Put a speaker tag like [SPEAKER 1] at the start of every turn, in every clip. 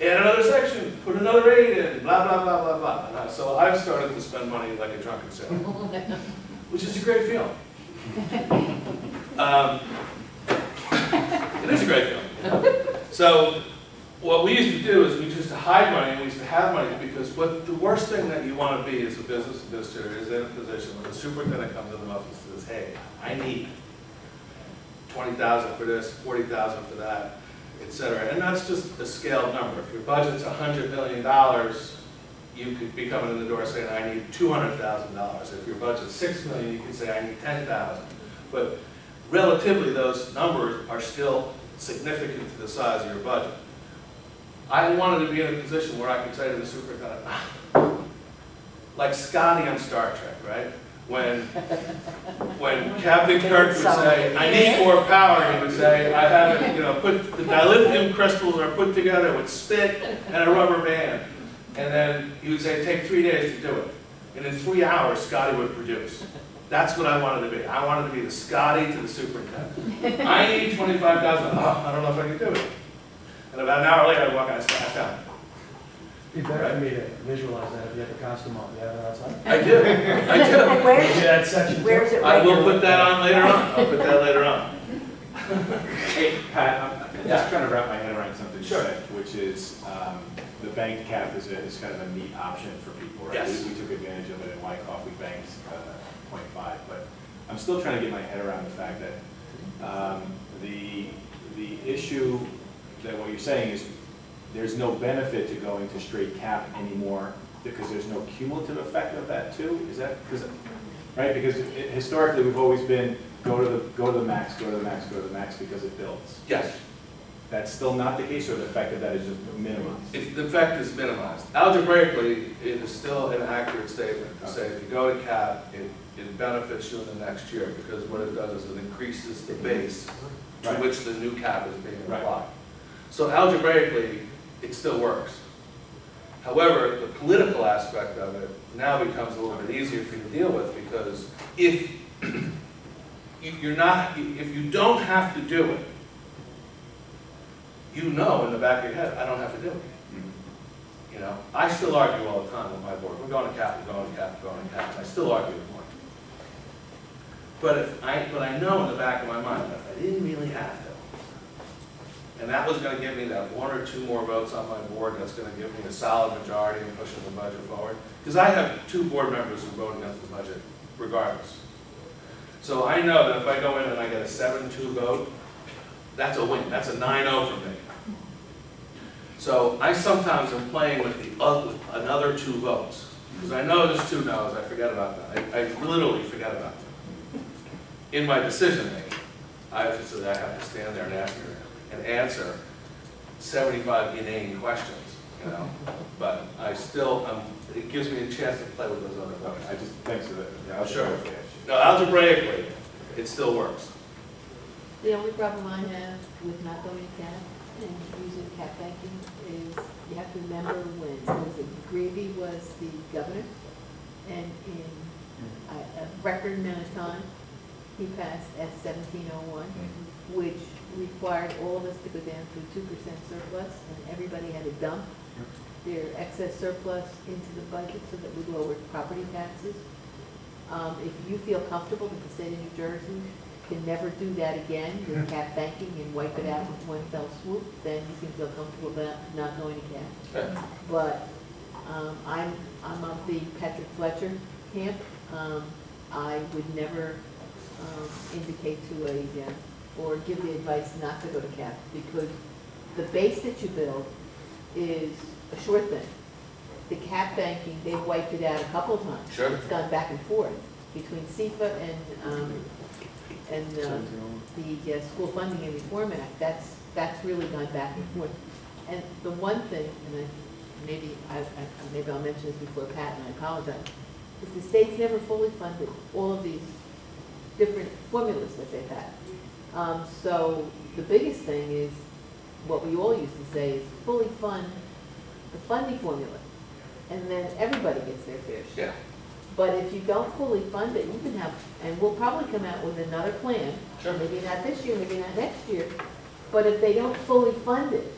[SPEAKER 1] add another section, put another 8 in, blah, blah, blah, blah, blah. And so I've started to spend money like a drunken sailor, which is a great feeling. It is a great feeling. So what we used to do is we used to hide money and we used to have money, because the worst thing that you want to be as a business administrator is in a position where the superintendent comes in the office and says, hey, I need 20,000 for this, 40,000 for that, etc. And that's just a scaled number. If your budget's $100 million, you could be coming in the door saying, I need $200,000. If your budget's $6 million, you could say, I need 10,000. But relatively, those numbers are still significant to the size of your budget. I wanted to be in a position where I could say to the superintendent, like Scotty on Star Trek, right? When Captain Kirk would say, I need more power, he would say, I have it, the dilithium crystals are put together with spit and a rubber band. And then he would say, take 3 days to do it. And in 3 hours, Scotty would produce. That's what I wanted to be. I wanted to be the Scotty to the superintendent. I need 25,000. Oh, I don't know if I can do it. And about an hour later, I'd walk out and smash down.
[SPEAKER 2] It'd be better for me to visualize that if you have a costume on. You have it outside?
[SPEAKER 1] I do. I do.
[SPEAKER 3] And where's,
[SPEAKER 2] That section
[SPEAKER 3] where's it
[SPEAKER 1] I will
[SPEAKER 3] regular?
[SPEAKER 1] put that on later on. I'll put that later on.
[SPEAKER 4] Hey, Pat, I'm just trying to wrap my head around something you
[SPEAKER 1] Sure.
[SPEAKER 4] said, which is the bank cap is kind of a neat option for people, right?
[SPEAKER 1] Yes.
[SPEAKER 4] We took advantage of it in Wyckoff, we banked 0.5, but I'm still trying to get my head around the fact that the issue that what you're saying is there's no benefit to going to straight cap anymore because there's no cumulative effect of that too? Is that, right? Because historically we've always been go to the max, go to the max, go to the max because it builds.
[SPEAKER 1] Yes.
[SPEAKER 4] That's still not the case, or the effect of that is just minimized?
[SPEAKER 1] The effect is minimized. Algebraically, it is still an accurate statement to say if you go to cap, it benefits you in the next year, because what it does is it increases the base to
[SPEAKER 4] Right.
[SPEAKER 1] which the new cap is being applied.
[SPEAKER 4] Right.
[SPEAKER 1] So algebraically, it still works. However, the political aspect of it now becomes a little bit easier for you to deal with, because if if you don't have to do it, you know in the back of your head, I don't have to do it. I still argue all the time with my board. We're going to cap, we're going to cap, we're going to cap. I still argue with more. But I know in the back of my mind that if I didn't really have to, and that was going to give me that 1 or 2 more votes on my board, that's going to give me a solid majority in pushing the budget forward. Because I have 2 board members who vote against the budget regardless. So I know that if I go in and I get a 7-2 vote, that's a win. That's a 9-0 for me. So I sometimes am playing with another 2 votes. Because I know there's 2 no's, I forget about that. I literally forget about them. In my decision making, I have to stand there and answer 75 inane questions, But I still, it gives me a chance to play with those other votes.
[SPEAKER 4] I just, thanks for that. Yeah,
[SPEAKER 1] Sure. No, algebraically, it still works.
[SPEAKER 5] The only problem I have with not going to cap and using cap banking is you have to remember when Greavy was the governor, and in a record amount of time, he passed S 1701, which required all of us to go down to a 2% surplus, and everybody had to dump their excess surplus into the budget so that we lowered property taxes. If you feel comfortable that the state of New Jersey can never do that again with cap banking and wipe it out with one fell swoop, then you can feel comfortable about not going to cap.
[SPEAKER 1] Okay.
[SPEAKER 5] But I'm of the Patrick Fletcher camp. I would never indicate to or give the advice not to go to cap, because the base that you build is a sure thing. The cap banking, they've wiped it out a couple of times.
[SPEAKER 1] Sure.
[SPEAKER 5] It's gone back and forth between CFA and the School Funding and Reform Act. That's really gone back and forth. And the one thing, and maybe I'll mention this before Pat, and I apologize, is the state's never fully funded all of these different formulas that they've had. So the biggest thing is what we all used to say is fully fund the funding formula, and then everybody gets their fair share.
[SPEAKER 1] Yeah.
[SPEAKER 5] But if you don't fully fund it, you can have, and we'll probably come out with another plan,
[SPEAKER 1] Sure.
[SPEAKER 5] maybe not this year, maybe not next year, but if they don't fully fund it,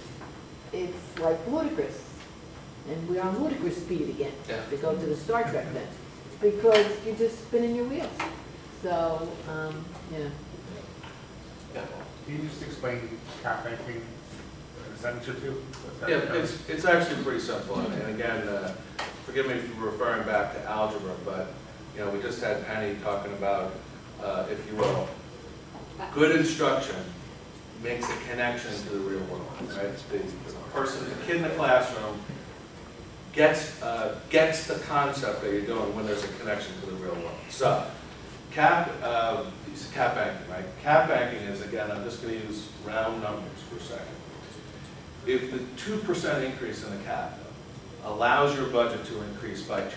[SPEAKER 5] it's like ludicrous. And we're on ludicrous speed again,
[SPEAKER 1] Yeah.
[SPEAKER 5] to go to the Star Trek then, because you're just spinning your wheels. So, yeah.
[SPEAKER 1] Yeah.
[SPEAKER 3] Can you just explain cap banking in a sentence or two? What's that
[SPEAKER 1] Yeah,
[SPEAKER 3] about?
[SPEAKER 1] it's actually pretty simple, and again, forgive me for referring back to algebra, but, you know, we just had Penny talking about, if you will, good instruction makes a connection to the real world, right? The person, the kid in the classroom gets the concept that you're doing when there's a connection to the real world. So, cap banking, right? Cap banking is, again, I'm just going to use round numbers for a second. If the 2% increase in the cap allows your budget to increase by $200,000,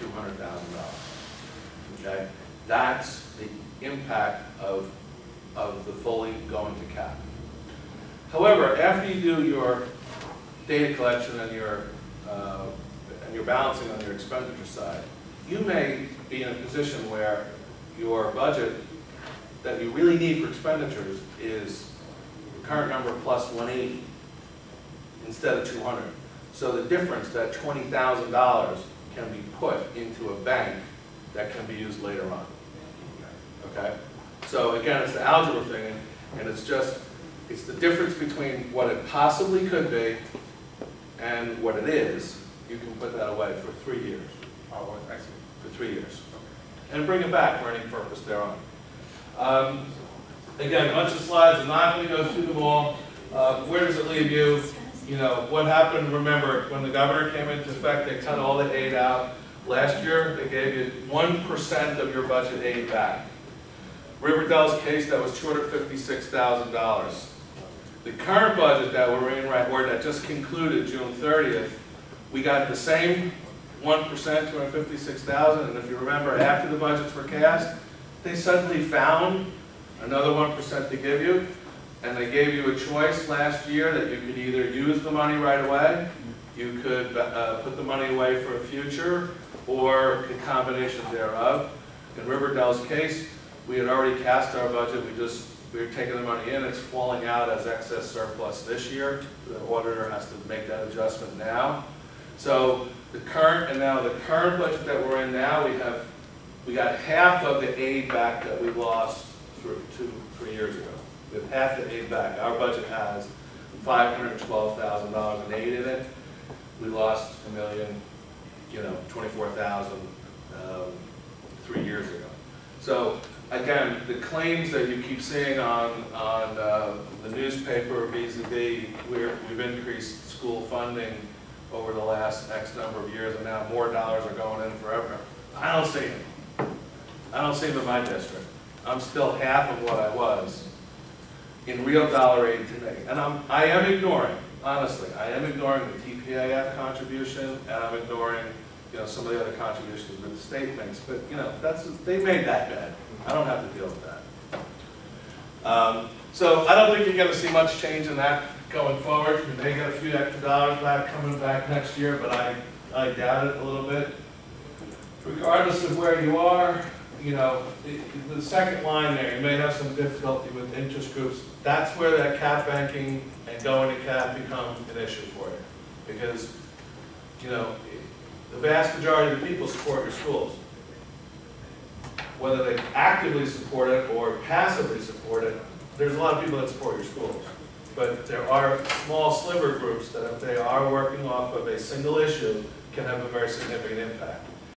[SPEAKER 1] okay, that's the impact of the fully going to cap. However, after you do your data collection and your balancing on your expenditure side, you may be in a position where your budget that you really need for expenditures is the current number plus 180 instead of 200. So the difference, that $20,000, can be put into a bank that can be used later on. Okay? So again, it's the algebra thing, and it's the difference between what it possibly could be and what it is. You can put that away for 3 years.
[SPEAKER 3] Oh, I see.
[SPEAKER 1] For 3 years. And bring it back for any purpose thereon. Again, a bunch of slides. I'm not going to go through them all. Where does it leave you? You know, what happened, remember, when the governor came into effect, they cut all the aid out. Last year, they gave you 1% of your budget aid back. Riverdale's case, that was $256,000. The current budget that we're in right, or that just concluded June 30th, we got the same 1%, $256,000, and if you remember, after the budgets were cast, they suddenly found another 1% to give you, and they gave you a choice last year that you could either use the money right away, you could put the money away for a future, or a combination thereof. In Riverdale's case, we had already cast our budget, we were taking the money in, it's falling out as excess surplus this year. The auditor has to make that adjustment now. So the current budget that we're in now, we got half of the aid back that we lost 3 years ago. We have half the aid back. Our budget has $512,000 in aid in it. We lost $1,024,000 3 years ago. So again, the claims that you keep seeing on the newspaper vis-a-vis we've increased school funding over the last X number of years, and now more dollars are going in forever. I don't see them. I don't see them in my district. I'm still half of what I was in real dollar aid today. And I am ignoring, honestly, I am ignoring the TPAF contribution, and I'm ignoring some of the other contributions that the state makes. But they made that bad. I don't have to deal with that. So I don't think you're going to see much change in that going forward. We may get a few extra dollars back coming back next year, but I doubt it a little bit. Regardless of where you are, the second line there, you may have some difficulty with interest groups. That's where that cap banking and going to cap become an issue for you. Because, the vast majority of the people support your schools. Whether they actively support it or passively support it, there's a lot of people that support your schools. But there are small sliver groups that, if they are working off of a single issue, can have a very significant impact.